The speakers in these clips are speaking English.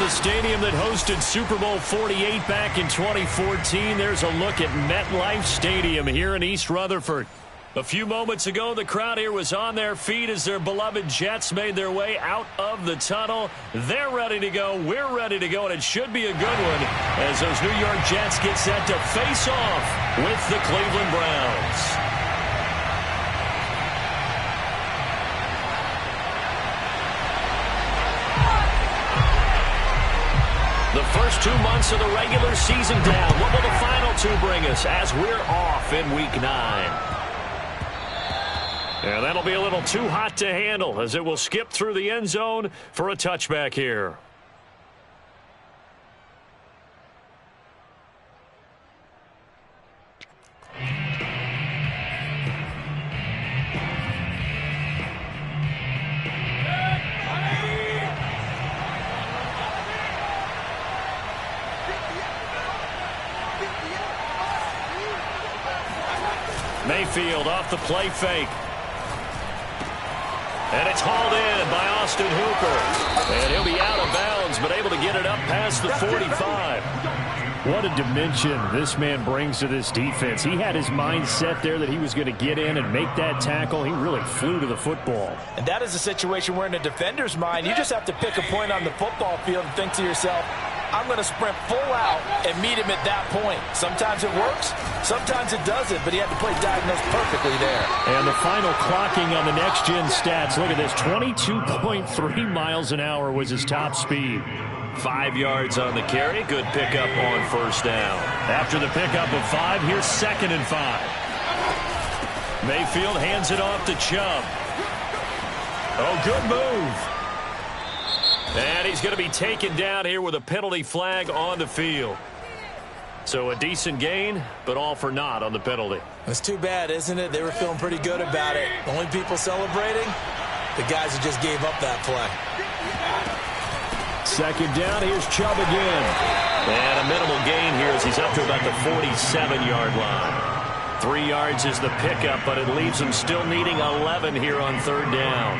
the stadium that hosted Super Bowl 48 back in 2014. There's a look at MetLife Stadium here in East Rutherford. A few moments ago, the crowd here was on their feet as their beloved Jets made their way out of the tunnel. They're ready to go. We're ready to go, and it should be a good one as those New York Jets get set to face off with the Cleveland Browns. The first 2 months of the regular season down. What will the final two bring us as we're off in Week 9? And that'll be a little too hot to handle as it will skip through the end zone for a touchback here. Mayfield off the play fake. And it's hauled in by Austin Hooper. And he'll be out of bounds, but able to get it up past the 45. What a dimension this man brings to this defense. He had his mind set there that he was going to get in and make that tackle. He really flew to the football. And that is a situation where in a defender's mind, you just have to pick a point on the football field and think to yourself, I'm going to sprint full out and meet him at that point. Sometimes it works, sometimes it doesn't, but he had to play diagnose perfectly there. And the final clocking on the next-gen stats. Look at this, 22.3 miles an hour was his top speed. 5 yards on the carry. Good pickup on first down. After the pickup of 5, here's 2nd and 5. Mayfield hands it off to Chubb. Oh, good move. And he's going to be taken down here with a penalty flag on the field. So a decent gain, but all for naught on the penalty. It's too bad, isn't it? They were feeling pretty good about it. The only people celebrating, the guys who just gave up that play. 2nd down, here's Chubb again. And a minimal gain here as he's up to about the 47-yard line. 3 yards is the pickup, but it leaves him still needing 11 here on 3rd down.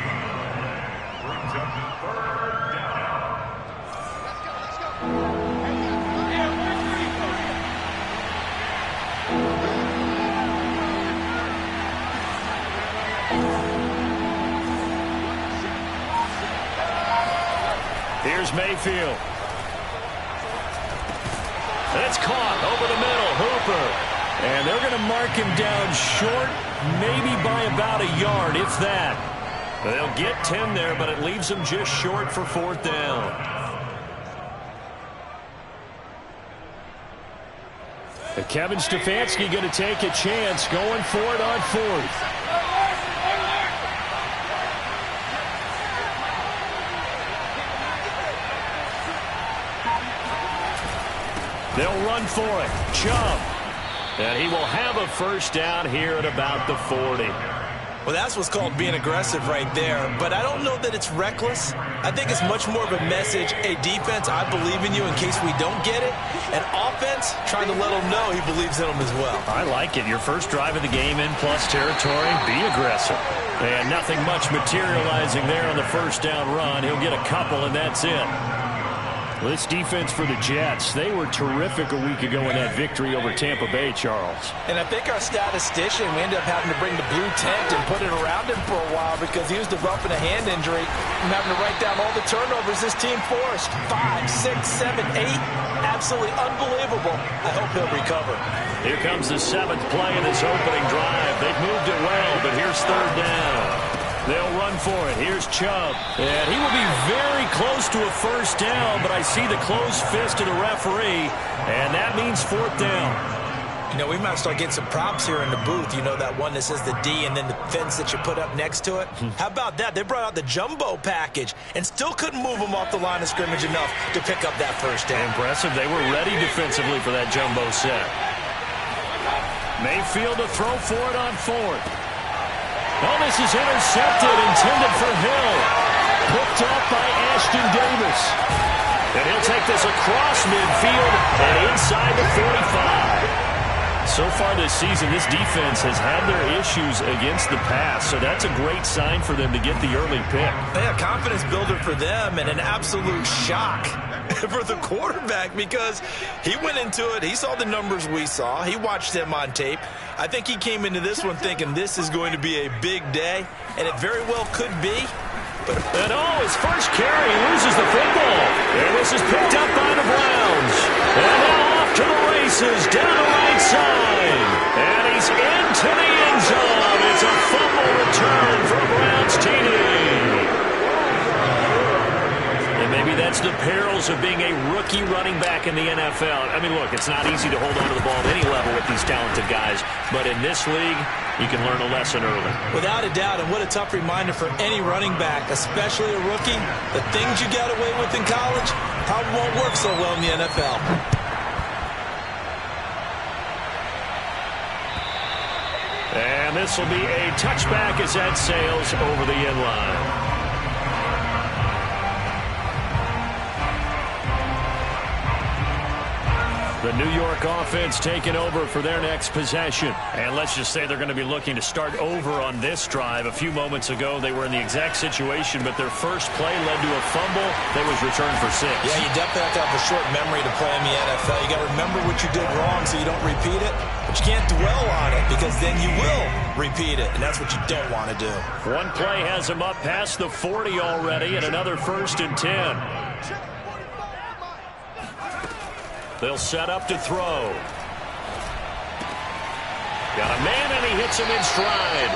Here's Mayfield. And it's caught over the middle. Hooper. And they're going to mark him down short, maybe by about a yard, if that. They'll get 10 there, but it leaves them just short for 4th down. And Kevin Stefanski going to take a chance, going for it on 4th. They'll run for it. Chubb. And he will have a first down here at about the 40. Well, that's what's called being aggressive right there. But I don't know that it's reckless. I think it's much more of a message. Hey, defense, I believe in you in case we don't get it. And offense, trying to let him know he believes in them as well. I like it. Your first drive of the game in plus territory. Be aggressive. And nothing much materializing there on the first down run. He'll get a couple, and that's it. Well, this defense for the Jets, they were terrific a week ago in that victory over Tampa Bay, Charles. And I think our statistician, we ended up having to bring the blue tent and put it around him for a while because he was developing a hand injury and having to write down all the turnovers this team forced. 5, 6, 7, 8. Absolutely unbelievable. I hope he'll recover. Here comes the 7th play of this opening drive. They've moved it well, but here's 3rd down. They'll run for it. Here's Chubb. And he will be very close to a first down, but I see the closed fist of the referee, and that means 4th down. You know, we might start getting some props here in the booth. You know, that one that says the D and then the fence that you put up next to it? How about that? They brought out the jumbo package and still couldn't move them off the line of scrimmage enough to pick up that first down. Impressive. They were ready defensively for that jumbo set. Mayfield to throw for it on 4th. Oh, this is intercepted, intended for Hill. Picked up by Ashton Davis. And he'll take this across midfield and inside the 45. So far this season, this defense has had their issues against the pass, so that's a great sign for them to get the early pick. Yeah, confidence builder for them and an absolute shock for the quarterback because he went into it. He saw the numbers we saw. He watched them on tape. I think he came into this one thinking this is going to be a big day, and it very well could be. But his first carry loses the football. And this is picked up by the Browns. And now off to the races down the right side. And he's into the end zone. It's a fumble return for a Browns TD. And maybe that's the perils of being a rookie running back in the NFL. I mean, look, it's not easy to hold on to the ball at any level with these talented guys. But in this league, you can learn a lesson early. Without a doubt, and what a tough reminder for any running back, especially a rookie. The things you got away with in college probably won't work so well in the NFL. And this will be a touchback as that sails over the end line. The New York offense taking over for their next possession. And let's just say they're going to be looking to start over on this drive. A few moments ago, they were in the exact situation, but their first play led to a fumble that was returned for 6. Yeah, you definitely have to have a short memory to play in the NFL. You got to remember what you did wrong so you don't repeat it. But you can't dwell on it because then you will repeat it, and that's what you don't want to do. One play has them up past the 40 already, and another 1st and 10. They'll set up to throw. Got a man, and he hits him in stride.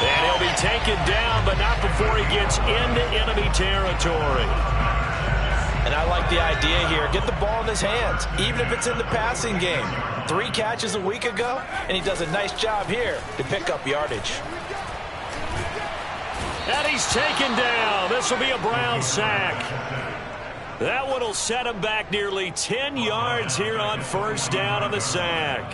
And he'll be taken down, but not before he gets into enemy territory. And I like the idea here. Get the ball in his hands, even if it's in the passing game. 3 catches a week ago, and he does a nice job here to pick up yardage. And he's taken down. This will be a Brown sack. That one will set him back nearly 10 yards here on 1st down on the sack.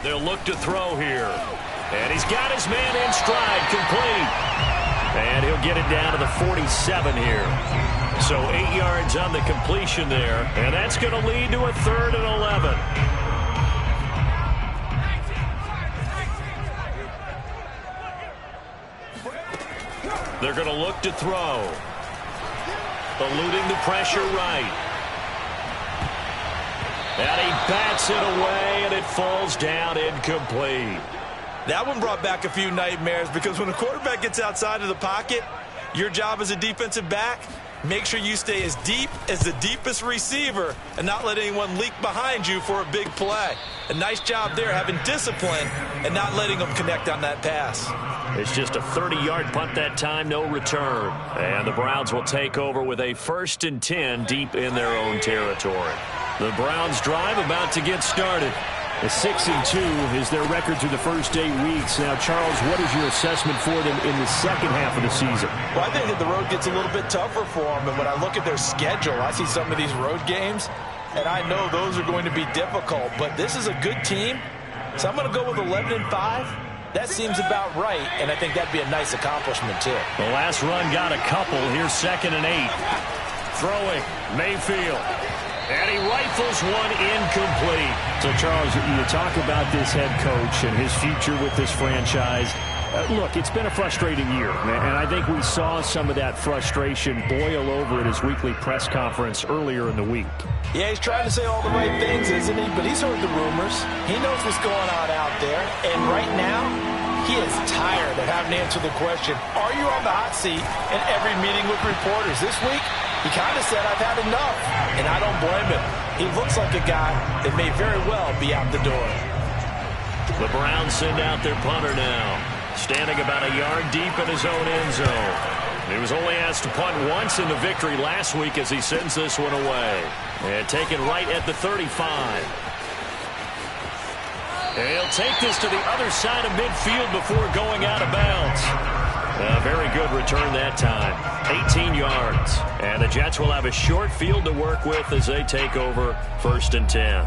They'll look to throw here. And he's got his man in stride, complete. And he'll get it down to the 47 here. So 8 yards on the completion there. And that's going to lead to a 3rd and 11. They're going to look to throw. Eluding the pressure right. And he bats it away, and it falls down incomplete. That one brought back a few nightmares because when a quarterback gets outside of the pocket, your job as a defensive back, make sure you stay as deep as the deepest receiver and not let anyone leak behind you for a big play. A nice job there having discipline and not letting them connect on that pass. It's just a 30-yard punt that time, no return. And the Browns will take over with a 1st and 10 deep in their own territory. The Browns drive about to get started. A 6-2 is their record through the first 8 weeks. Now, Charles, what is your assessment for them in the second half of the season? Well, I think that the road gets a little bit tougher for them. And when I look at their schedule, I see some of these road games, and I know those are going to be difficult. But this is a good team, so I'm going to go with 11-5. That seems about right, and I think that'd be a nice accomplishment, too. The last run got a couple. Here's 2nd and 8. Throwing, Mayfield. And he rifles one incomplete. So, Charles, you talk about this head coach and his future with this franchise. Look, it's been a frustrating year, and I think we saw some of that frustration boil over at his weekly press conference earlier in the week. Yeah, he's trying to say all the right things, isn't he? But he's heard the rumors. He knows what's going on out there. And right now, he is tired of having to answer the question, are you on the hot seat in every meeting with reporters? This week, he kind of said, I've had enough. And I don't blame him. He looks like a guy that may very well be out the door. The Browns send out their punter now. Standing about a yard deep in his own end zone. He was only asked to punt once in the victory last week as he sends this one away. And taken right at the 35. And he'll take this to the other side of midfield before going out of bounds. A very good return that time. 18 yards. And the Jets will have a short field to work with as they take over 1st and 10.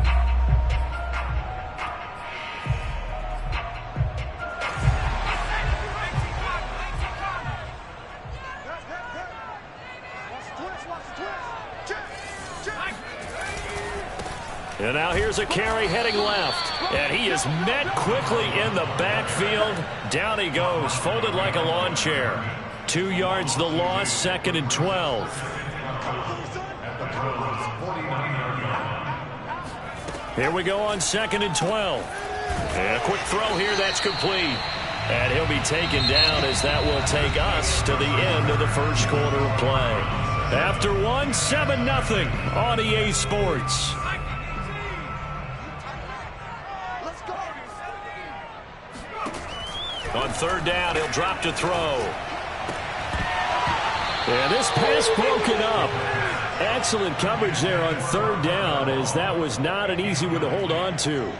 And now here's a carry heading left. And he is met quickly in the backfield. Down he goes, folded like a lawn chair. 2 yards the loss, 2nd and 12. Here we go on 2nd and 12. And a quick throw here, that's complete. And he'll be taken down as that will take us to the end of the first quarter of play. After one, 7-0 on EA Sports. On 3rd down, he'll drop to throw. And this pass broken up. Excellent coverage there on 3rd down, as that was not an easy one to hold on to.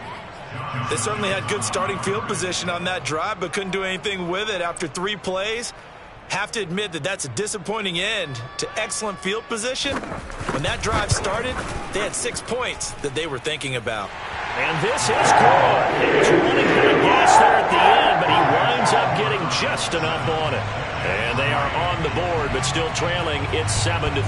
They certainly had good starting field position on that drive, but couldn't do anything with it after 3 plays. Have to admit that that's a disappointing end to excellent field position. When that drive started, they had 6 points that they were thinking about. And this is good. He was running out of gas there at the end, but he winds up getting just enough on it. And they are on the board, but still trailing. It's 7-3.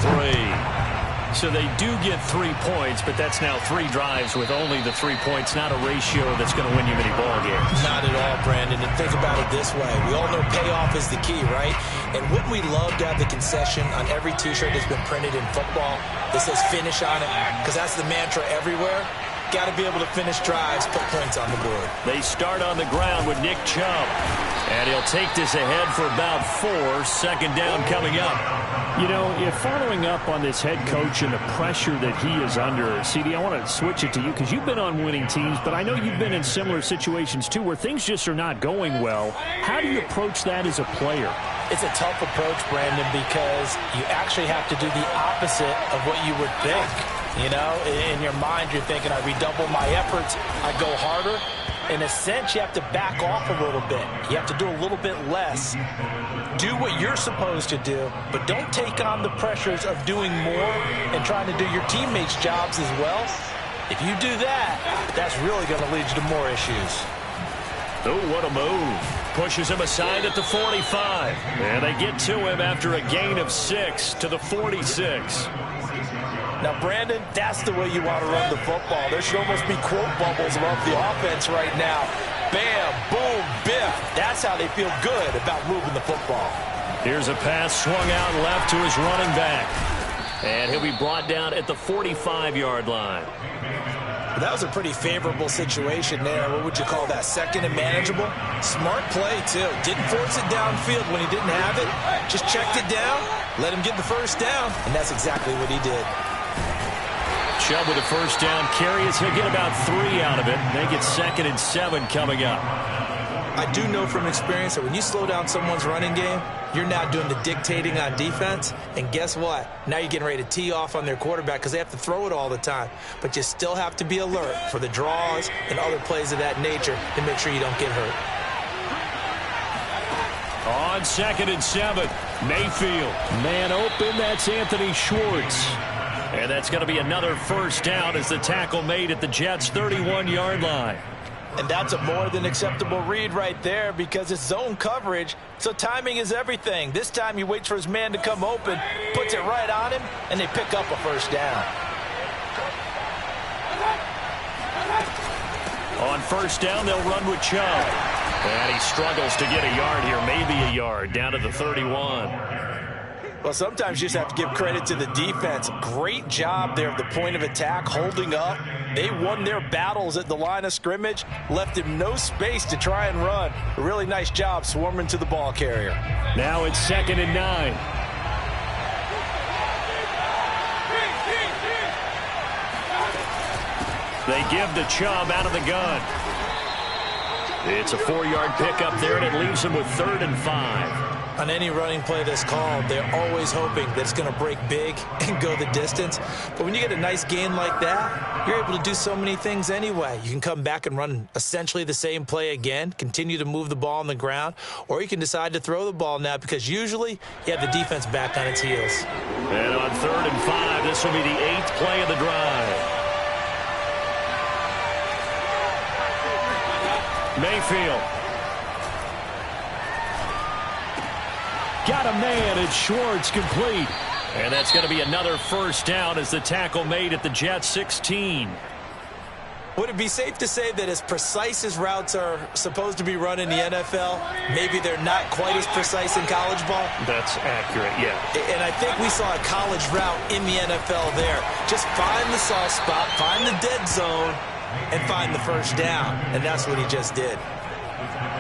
So they do get 3 points, but that's now 3 drives with only the 3 points, not a ratio that's going to win you many ball games. Not at all, Brandon. And think about it this way. We all know payoff is the key, right? And wouldn't we love to have the concession on every T-shirt that's been printed in football that says finish on it? Because that's the mantra everywhere. Got to be able to finish drives, put points on the board. They start on the ground with Nick Chubb. And he'll take this ahead for about 4. 2nd down coming up. You know, if following up on this head coach and the pressure that he is under, CD, I want to switch it to you because you've been on winning teams, but I know you've been in similar situations too where things just are not going well. How do you approach that as a player? It's a tough approach, Brandon, because you actually have to do the opposite of what you would think. You know, in your mind, you're thinking, I redouble my efforts, I go harder. In a sense, you have to back off a little bit. You have to do a little bit less. Do what you're supposed to do, but don't take on the pressures of doing more and trying to do your teammates' jobs as well. If you do that, that's really going to lead you to more issues. Oh, what a move. Pushes him aside at the 45. And they get to him after a gain of 6 to the 46. Now, Brandon, that's the way you want to run the football. There should almost be quote bubbles above the offense right now. Bam, boom, biff. That's how they feel good about moving the football. Here's a pass swung out left to his running back. And he'll be brought down at the 45-yard line. That was a pretty favorable situation there. What would you call that? 2nd and manageable? Smart play, too. Didn't force it downfield when he didn't have it. Just checked it down, let him get the 1st down, and that's exactly what he did. Chubb with a 1st down carry as he'll get about 3 out of it. They get 2nd and 7 coming up. I do know from experience that when you slow down someone's running game, you're now doing the dictating on defense. And guess what? Now you're getting ready to tee off on their quarterback because they have to throw it all the time. But you still have to be alert for the draws and other plays of that nature to make sure you don't get hurt. On 2nd and 7, Mayfield. Man open, that's Anthony Schwartz. And that's going to be another 1st down as the tackle made at the Jets' 31-yard line. And that's a more than acceptable read right there because it's zone coverage, so timing is everything. This time he waits for his man to come open, puts it right on him, and they pick up a 1st down. On 1st down, they'll run with Chubb. And he struggles to get a yard here, maybe a yard, down to the 31. Well, sometimes you just have to give credit to the defense. Great job there at the point of attack, holding up. They won their battles at the line of scrimmage, left him no space to try and run. A really nice job swarming to the ball carrier. Now it's 2nd and 9. They give to Chubb out of the gun. It's a 4-yard pickup there, and it leaves him with 3rd and 5. On any running play that's called, they're always hoping that it's going to break big and go the distance. But when you get a nice gain like that, you're able to do so many things anyway. You can come back and run essentially the same play again, continue to move the ball on the ground, or you can decide to throw the ball now because usually you have the defense back on its heels. And on 3rd and 5, this will be the 8th play of the drive. Mayfield. Got a man, it's Schwartz, complete. And that's going to be another 1st down as the tackle made at the Jets' 16. Would it be safe to say that as precise as routes are supposed to be run in the NFL, maybe they're not quite as precise in college ball? That's accurate, yeah. And I think we saw a college route in the NFL there. Just find the soft spot, find the dead zone, and find the first down. And that's what he just did.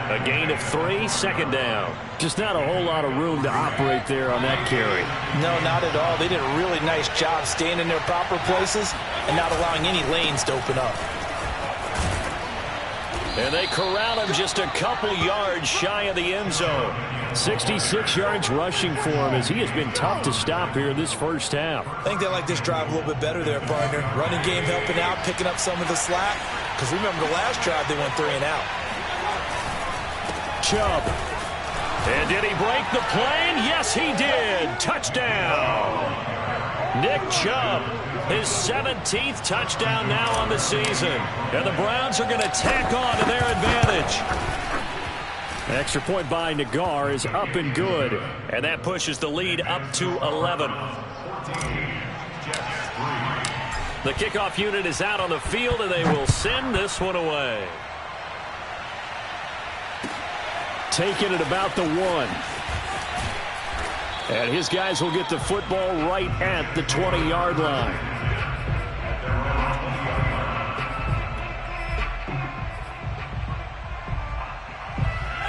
A gain of 3, second down. Just not a whole lot of room to operate there on that carry. No, not at all. They did a really nice job staying in their proper places and not allowing any lanes to open up. And they corral him just a couple yards shy of the end zone. 66 yards rushing for him as he has been tough to stop here this first half. I think they like this drive a little bit better there, partner. Running game helping out, picking up some of the slack. Because remember the last drive they went 3 and out. Chubb. And did he break the plane? Yes, he did. Touchdown. Nick Chubb, his 17th touchdown now on the season. And the Browns are going to tack on to their advantage. Extra point by Nagar is up and good. And that pushes the lead up to 11. The kickoff unit is out on the field, and they will send this one away. Taking it about the 1. And his guys will get the football right at the 20-yard line.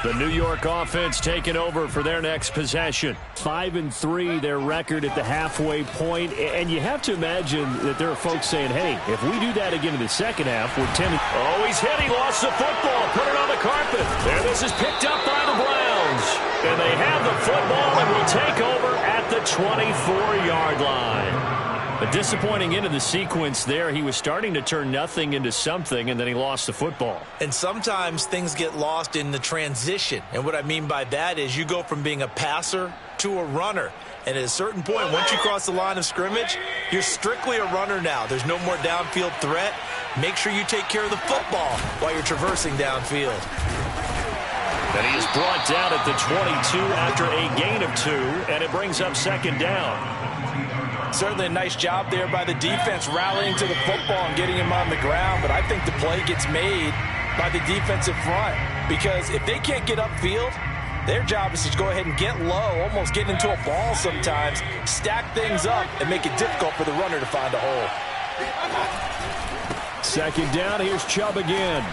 The New York offense taking over for their next possession. 5-3 their record at the halfway point. And you have to imagine that there are folks saying, hey, if we do that again in the second half, we're 10. Oh, he's hit. He lost the football. Put it on the carpet. And this is picked up by the Browns. And they have the football and will take over at the 24-yard line. A disappointing end of the sequence there. He was starting to turn nothing into something, and then he lost the football. And sometimes things get lost in the transition. And what I mean by that is you go from being a passer to a runner. And at a certain point, once you cross the line of scrimmage, you're strictly a runner now. There's no more downfield threat. Make sure you take care of the football while you're traversing downfield. And he is brought down at the 22 after a gain of 2, and it brings up second down. Certainly a nice job there by the defense rallying to the football and getting him on the ground. But I think the play gets made by the defensive front. Because if they can't get upfield, their job is to go ahead and get low, almost get into a ball sometimes, stack things up, and make it difficult for the runner to find a hole. Second down, here's Chubb again.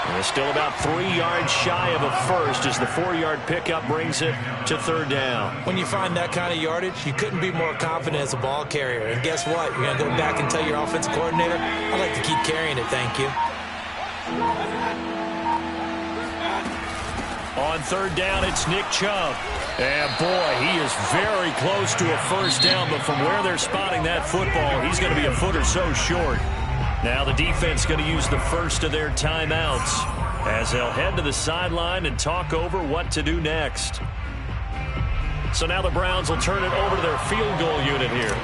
And they're still about 3 yards shy of a first as the 4-yard pickup brings it to third down. When you find that kind of yardage, you couldn't be more confident as a ball carrier. And guess what? You're going to go back and tell your offensive coordinator, I'd like to keep carrying it, thank you. On third down, it's Nick Chubb. And boy, he is very close to a first down, but from where they're spotting that football, he's going to be a foot or so short. Now the defense going to use the first of their timeouts as they'll head to the sideline and talk over what to do next. So now the Browns will turn it over to their field goal unit here.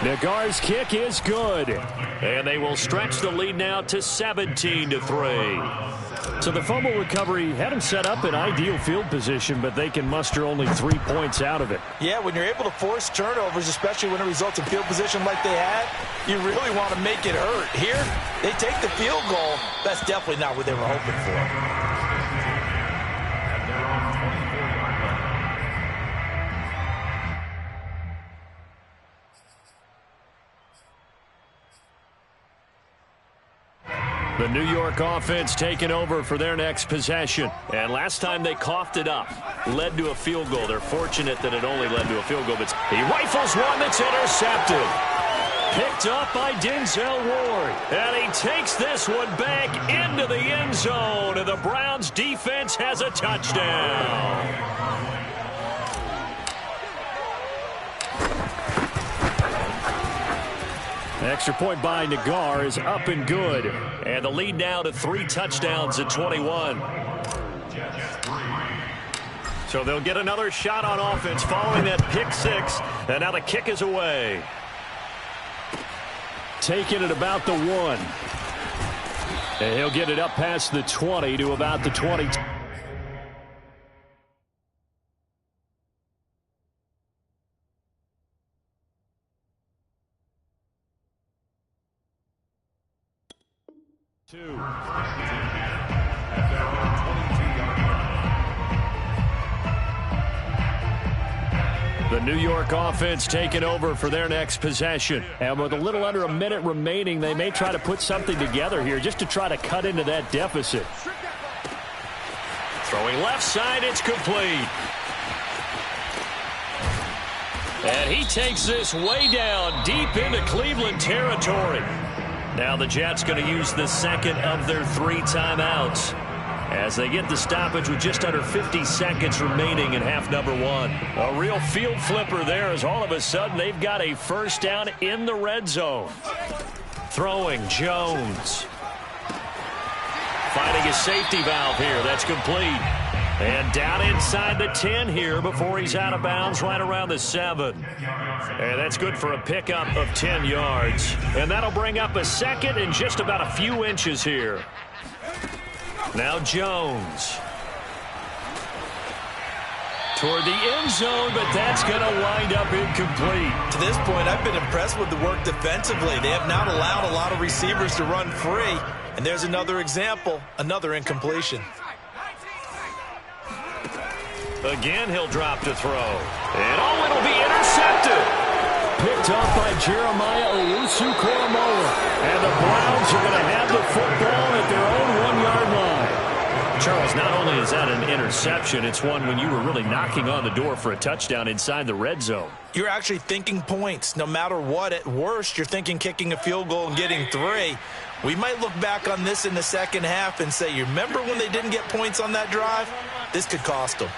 Nagar's kick is good. And they will stretch the lead now to 17-3. So the fumble recovery had them set up in ideal field position, but they can muster only 3 points out of it. Yeah, when you're able to force turnovers, especially when it results in field position like they had, you really want to make it hurt. Here, they take the field goal. That's definitely not what they were hoping for. The New York offense taking over for their next possession. And last time they coughed it up, led to a field goal. They're fortunate that it only led to a field goal, but he rifles one that's intercepted. Picked up by Denzel Ward. And he takes this one back into the end zone. And the Browns defense has a touchdown. Extra point by Nagar is up and good. And the lead now to 3 touchdowns at 21. So they'll get another shot on offense following that pick 6. And now the kick is away. Taking it about the 1. And he'll get it up past the 20 to about the 20. The New York offense taking over for their next possession. And with a little under a minute remaining, they may try to put something together here just to try to cut into that deficit. Throwing left side, it's complete. And he takes this way down deep into Cleveland territory. Now the Jets going to use the second of their 3 timeouts as they get the stoppage with just under 50 seconds remaining in half number 1. A real field flipper there as all of a sudden they've got a first down in the red zone. Throwing Jones. Finding a safety valve here. That's complete. And down inside the 10 here before he's out of bounds right around the 7. And that's good for a pickup of 10 yards. And that'll bring up a second and just about a few inches here. Now Jones. Toward the end zone, but that's going to wind up incomplete. To this point, I've been impressed with the work defensively. They have not allowed a lot of receivers to run free. And there's another example, another incompletion. Again, he'll drop to throw. And oh, it'll be intercepted. Picked off by Jeremiah Owusu-Koramoah. And the Browns are going to have the football at their own 1-yard line. Charles, not only is that an interception, it's one when you were really knocking on the door for a touchdown inside the red zone. You're actually thinking points. No matter what, at worst, you're thinking kicking a field goal and getting 3. We might look back on this in the second half and say, you remember when they didn't get points on that drive? This could cost them.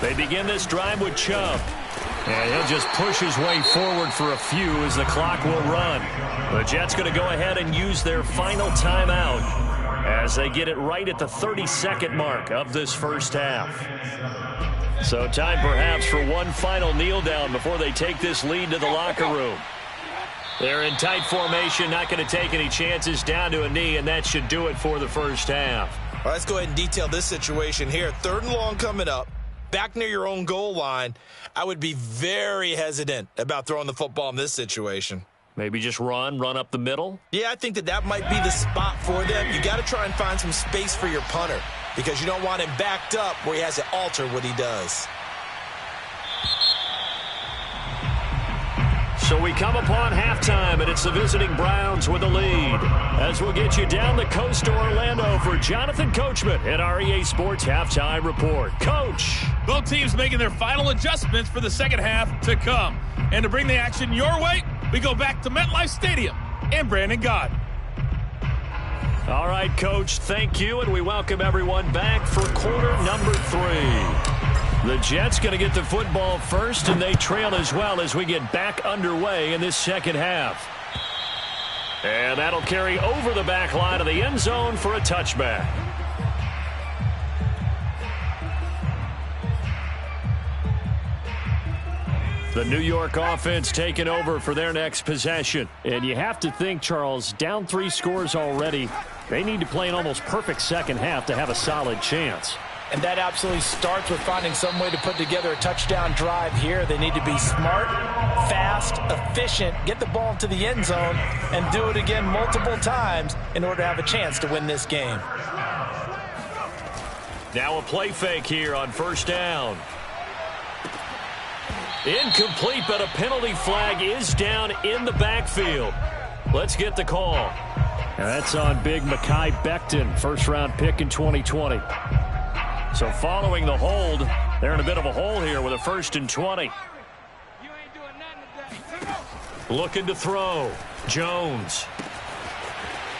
They begin this drive with Chubb. And he'll just push his way forward for a few as the clock will run. The Jets going to go ahead and use their final timeout as they get it right at the 32nd mark of this first half. So time perhaps for one final kneel down before they take this lead to the locker room. They're in tight formation, not going to take any chances, down to a knee, and that should do it for the first half. All right, let's go ahead and detail this situation here. 3rd and long coming up. Back near your own goal line, I would be very hesitant about throwing the football in this situation. Maybe just run up the middle? Yeah, I think that might be the spot for them. You got to try and find some space for your punter because you don't want him backed up where he has to alter what he does. So we come upon halftime, and it's the visiting Browns with the lead. As we'll get you down the coast to Orlando for Jonathan Coachman at our EA Sports Halftime Report. Coach! Both teams making their final adjustments for the second half to come. And to bring the action your way, we go back to MetLife Stadium and Brandon Gott. All right, Coach, thank you, and we welcome everyone back for quarter number 3. The Jets going to get the football first, and they trail as well as we get back underway in this second half. And that'll carry over the back line of the end zone for a touchback. The New York offense taking over for their next possession. And you have to think, Charles, down 3 scores already. They need to play an almost perfect second half to have a solid chance. And that absolutely starts with finding some way to put together a touchdown drive here. They need to be smart, fast, efficient, get the ball into the end zone, and do it again multiple times in order to have a chance to win this game. Now a play fake here on first down. Incomplete, but a penalty flag is down in the backfield. Let's get the call. And that's on big Mekhi Becton, first-round pick in 2020. So following the hold, they're in a bit of a hole here with a 1st and 20. Looking to throw. Jones.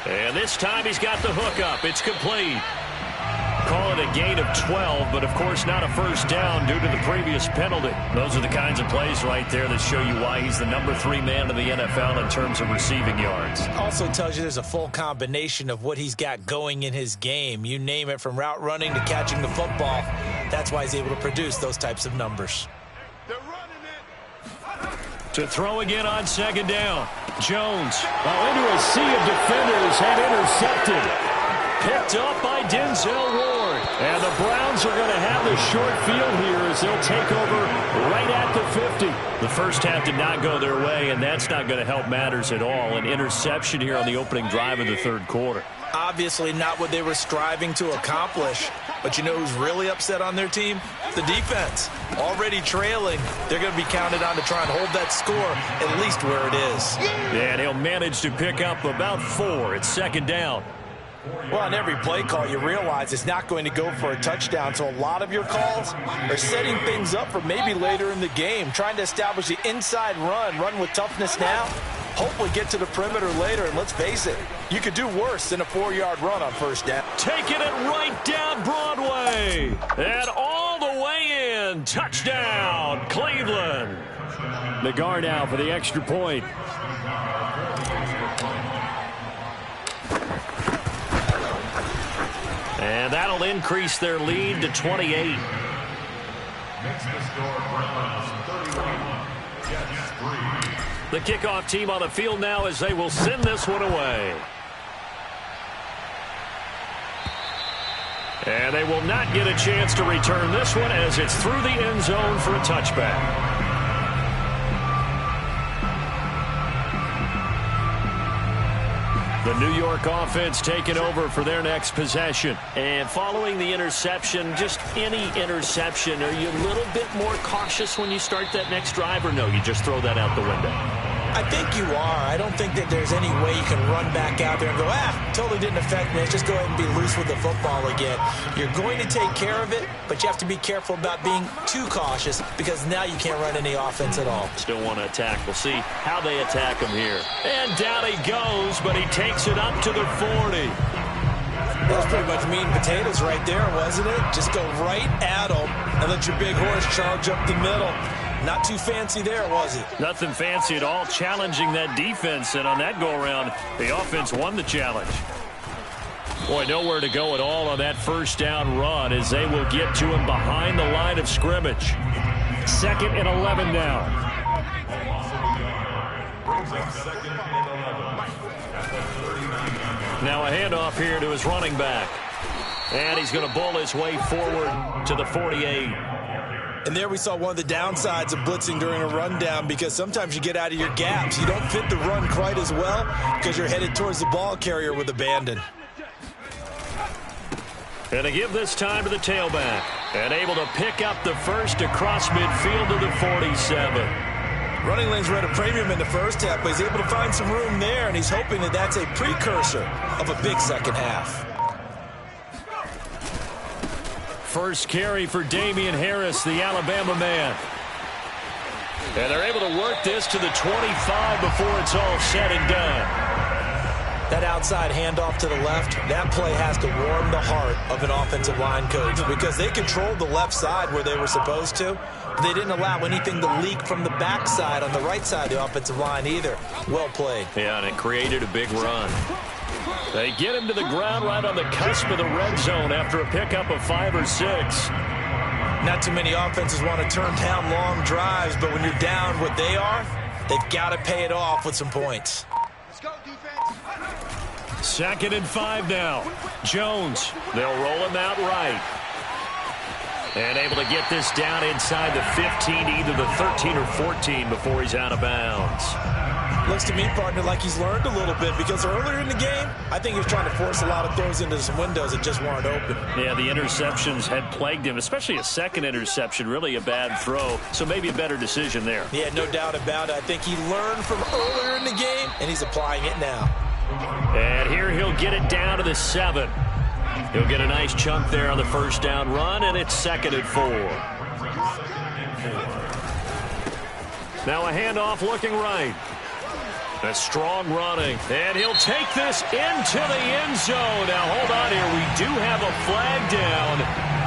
And this time he's got the hook up. It's complete. Call it a gain of 12, but of course not a first down due to the previous penalty. Those are the kinds of plays right there that show you why he's the number 3 man in the NFL in terms of receiving yards. Also tells you there's a full combination of what he's got going in his game. You name it, from route running to catching the football. That's why he's able to produce those types of numbers. To throw again on second down. Jones. Into a sea of defenders and intercepted. Picked up by Denzel Ward. And the Browns are going to have the short field here as they'll take over right at the 50. The first half did not go their way, and that's not going to help matters at all. An interception here on the opening drive of the third quarter. Obviously not what they were striving to accomplish. But you know who's really upset on their team? The defense. Already trailing. They're going to be counted on to try and hold that score at least where it is. And he'll manage to pick up about 4. It's second down. Well, on every play call, you realize it's not going to go for a touchdown, so a lot of your calls are setting things up for maybe later in the game, trying to establish the inside run with toughness now, hopefully get to the perimeter later, and let's face it, you could do worse than a 4-yard run on first down. Taking it right down Broadway, and all the way in. Touchdown, Cleveland. The guard out for the extra point. And that'll increase their lead to 28. The kickoff team on the field now as they will send this one away. And they will not get a chance to return this one as it's through the end zone for a touchback. The New York offense taking over for their next possession. And following the interception, just any interception, are you a little bit more cautious when you start that next drive, or no, you just throw that out the window? I think you are. I don't think that there's any way you can run back out there and go, totally didn't affect me. Let's just go ahead and be loose with the football again. You're going to take care of it, but you have to be careful about being too cautious because now you can't run any offense at all. Still want to attack. We'll see how they attack him here. And down he goes, but he takes it up to the 40. That was pretty much meat and potatoes right there, wasn't it? Just go right at him and let your big horse charge up the middle. Not too fancy there, was it? Nothing fancy at all, challenging that defense. And on that go-around, the offense won the challenge. Boy, nowhere to go at all on that first down run as they will get to him behind the line of scrimmage. 2nd and 11 now. Now a handoff here to his running back. And he's going to bull his way forward to the 48. And there we saw one of the downsides of blitzing during a rundown because sometimes you get out of your gaps. You don't fit the run quite as well because you're headed towards the ball carrier with abandon. And they give this time to the tailback. And able to pick up the first across midfield to the 47. Running lanes were at a premium in the first half, but he's able to find some room there, and he's hoping that that's a precursor of a big second half. First carry for Damian Harris, the Alabama man. And they're able to work this to the 25 before it's all said and done. That outside handoff to the left, that play has to warm the heart of an offensive line coach because they controlled the left side where they were supposed to. But they didn't allow anything to leak from the backside on the right side of the offensive line either. Well played. Yeah, and it created a big run. They get him to the ground right on the cusp of the red zone after a pickup of 5 or 6. Not too many offenses want to turn down long drives, but when you're down what they are, they've got to pay it off with some points. Let's go, defense. 2nd and 5 now. Jones, they'll roll him out right. And able to get this down inside the 15, either the 13 or 14 before he's out of bounds. Looks to me, partner, like he's learned a little bit because earlier in the game, I think he was trying to force a lot of throws into some windows that just weren't open. Yeah, the interceptions had plagued him, especially a second interception, really a bad throw. So maybe a better decision there. Yeah, no doubt about it. I think he learned from earlier in the game, and he's applying it now. And here he'll get it down to the 7. He'll get a nice chunk there on the first down run, and it's 2nd and 4. Now a handoff looking right. A strong running, and he'll take this into the end zone. Now, hold on here. We do have a flag down,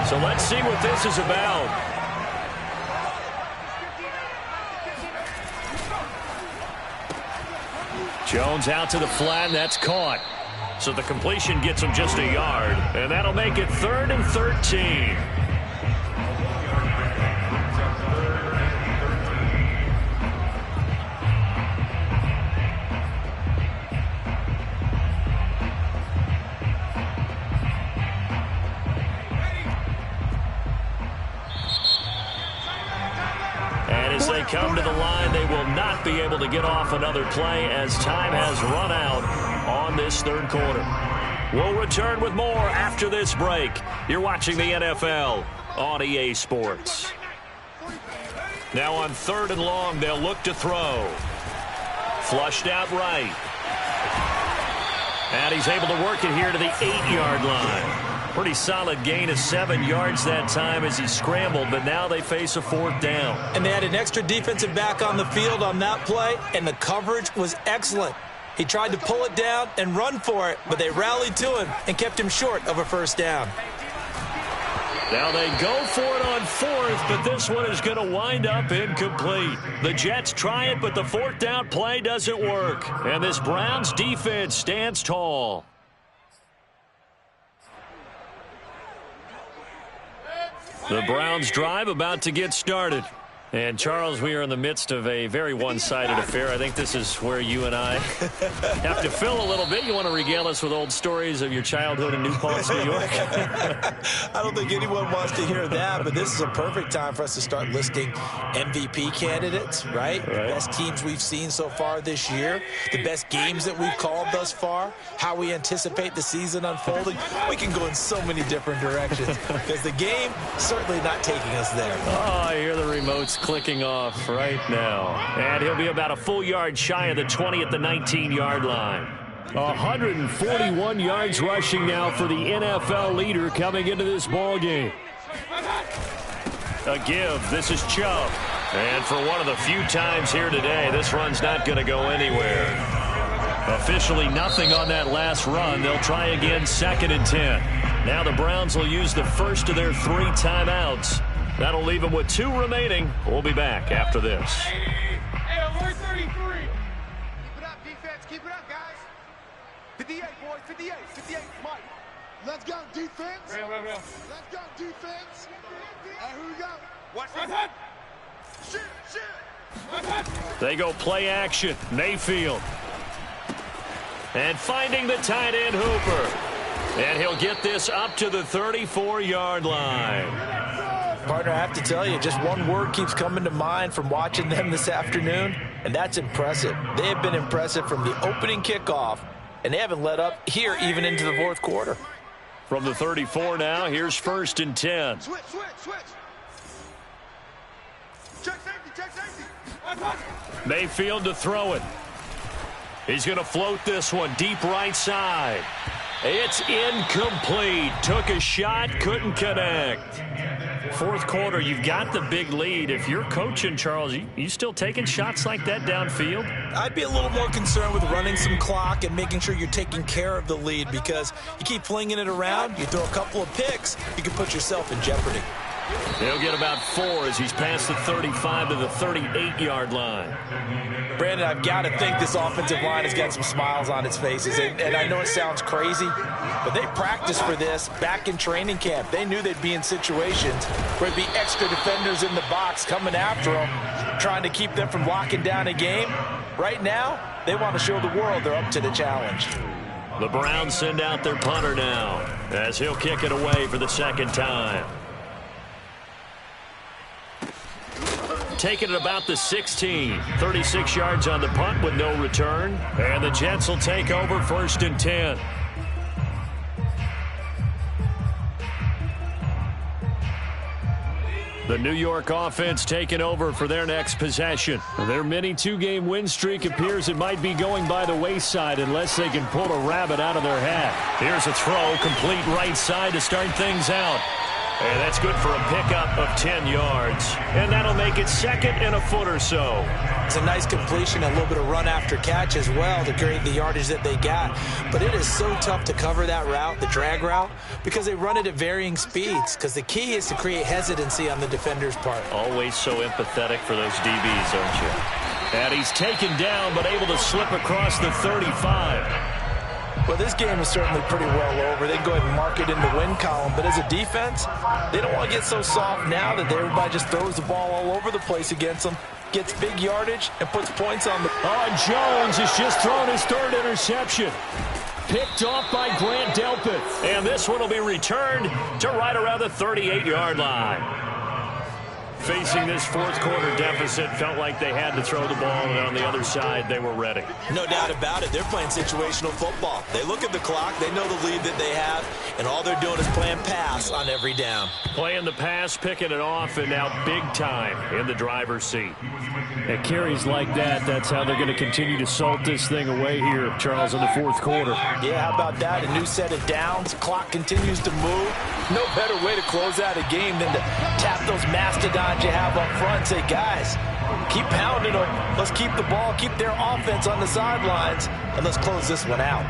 so let's see what this is about. Jones out to the flat, and that's caught. So the completion gets him just a yard, and that'll make it 3rd and 13. come to the line. They will not be able to get off another play as time has run out on this third quarter. We'll return with more after this break. You're watching the NFL on EA Sports. Now on 3rd and long, they'll look to throw. Flushed out right. And he's able to work it here to the 8-yard line. Pretty solid gain of 7 yards that time as he scrambled, but now they face a 4th down. And they had an extra defensive back on the field on that play, and the coverage was excellent. He tried to pull it down and run for it, but they rallied to him and kept him short of a 1st down. Now they go for it on 4th, but this one is going to wind up incomplete. The Jets try it, but the 4th down play doesn't work. And this Browns defense stands tall. The Browns drive about to get started. And, Charles, we are in the midst of a very one-sided affair. I think this is where you and I have to fill a little bit. You want to regale us with old stories of your childhood in New Paltz, New York? I don't think anyone wants to hear that, but this is a perfect time for us to start listing MVP candidates, right? The best teams we've seen so far this year, the best games that we've called thus far, how we anticipate the season unfolding. We can go in so many different directions because the game certainly not taking us there. Oh, I hear the remotes clicking off right now. And he'll be about a full yard shy of the 20 at the 19-yard line. 141 yards rushing now for the NFL leader coming into this ball game. A give. This is Chubb. And for one of the few times here today, this run's not going to go anywhere. Officially nothing on that last run. They'll try again 2nd and 10. Now the Browns will use the first of their 3 timeouts. That'll leave them with 2 remaining. We'll be back after this. Hey, alert 33. Keep it up, defense. Keep it up, guys. 58, boys. 58. 58, Mike. Let's go, defense. Let's go, defense. Hey, who we go? Watch that. Shoot. They go play action. Mayfield. And finding the tight end, Hooper. And he'll get this up to the 34-yard line. Partner, I have to tell you, just one word keeps coming to mind from watching them this afternoon, and that's impressive. They have been impressive from the opening kickoff, and they haven't let up here even into the 4th quarter. From the 34 now, here's 1st and 10. Switch. Check safety. Mayfield to throw it. He's going to float this one deep right side. It's incomplete. Took a shot, couldn't connect. 4th quarter, you've got the big lead. If you're coaching, Charles, you still taking shots like that downfield? I'd be a little more concerned with running some clock and making sure you're taking care of the lead, because you keep flinging it around, you throw a couple of picks, you can put yourself in jeopardy. He'll get about 4 as he's past the 35 to the 38-yard line. Brandon, I've got to think this offensive line has got some smiles on its faces. And I know it sounds crazy, but they practiced for this back in training camp. They knew they'd be in situations where there'd be extra defenders in the box coming after them, trying to keep them from locking down a game. Right now, they want to show the world they're up to the challenge. The Browns send out their punter now as he'll kick it away for the 2nd time. Taking it about the 16. 36 yards on the punt with no return. And the Jets will take over 1st and 10. The New York offense taking over for their next possession. Their mini 2-game win streak appears it might be going by the wayside unless they can pull a rabbit out of their hat. Here's a throw, complete right side to start things out. And that's good for a pickup of 10 yards. And that'll make it 2nd and a foot or so. It's a nice completion, a little bit of run after catch as well to create the yardage that they got. But it is so tough to cover that route, the drag route, because they run it at varying speeds. Because the key is to create hesitancy on the defender's part. Always so empathetic for those DBs, aren't you? And he's taken down but able to slip across the 35. Well, this game is certainly pretty well over. They can go ahead and mark it in the win column. But as a defense, they don't want to get so soft now that everybody just throws the ball all over the place against them, gets big yardage, and puts points on the... Oh, Jones has just thrown his 3rd interception. Picked off by Grant Delpit. And this one will be returned to right around the 38-yard line. Facing this fourth quarter deficit, felt like they had to throw the ball, and on the other side, they were ready. No doubt about it. They're playing situational football. They look at the clock. They know the lead that they have, and all they're doing is playing pass on every down. Playing the pass, picking it off, and now big time in the driver's seat. At carries like that, that's how they're going to continue to salt this thing away here, Charles, in the fourth quarter. Yeah, how about that? A new set of downs. Clock continues to move. No better way to close out a game than to tap those mastodons you have up front and say, guys, keep pounding them. Let's keep the ball, keep their offense on the sidelines, and let's close this one out.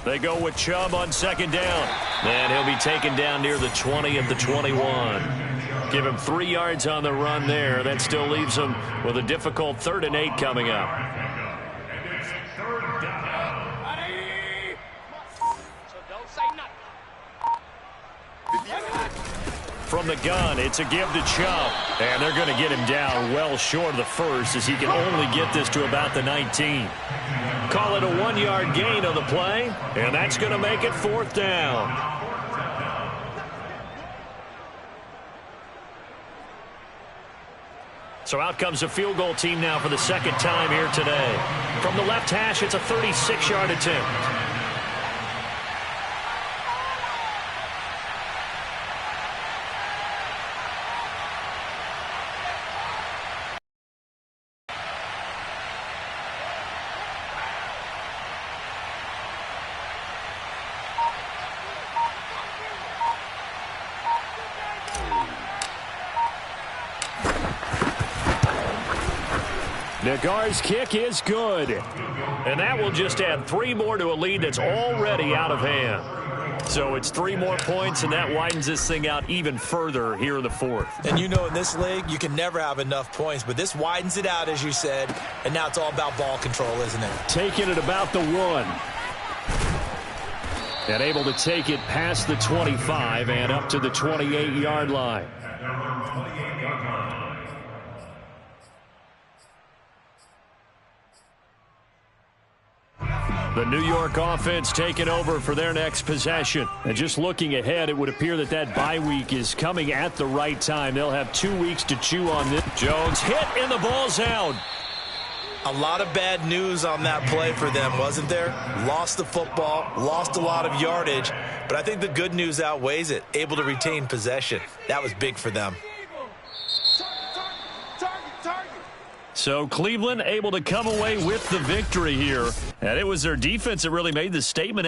They go with Chubb on second down. And he'll be taken down near the 20 of the 21. Give him 3 yards on the run there. That still leaves him with a difficult 3rd and 8 coming up. From the gun, it's a give to Chubb. And they're going to get him down well short of the first as he can only get this to about the 19. Call it a 1-yard gain on the play, and that's going to make it 4th down. So out comes a field goal team now for the second time here today. From the left hash, it's a 36-yard attempt. Nagar's kick is good. And that will just add 3 more to a lead that's already out of hand. So it's 3 more points, and that widens this thing out even further here in the 4th. And you know in this league, you can never have enough points, but this widens it out, as you said, and now it's all about ball control, isn't it? Taking it about the 1. And able to take it past the 25 and up to the 28-yard line. The New York offense taking over for their next possession. And just looking ahead, it would appear that that bye week is coming at the right time. They'll have 2 weeks to chew on this. Jones hit, and the ball's out. A lot of bad news on that play for them, wasn't there? Lost the football, lost a lot of yardage, but I think the good news outweighs it. Able to retain possession. That was big for them. So Cleveland able to come away with the victory here. And it was their defense that really made the statement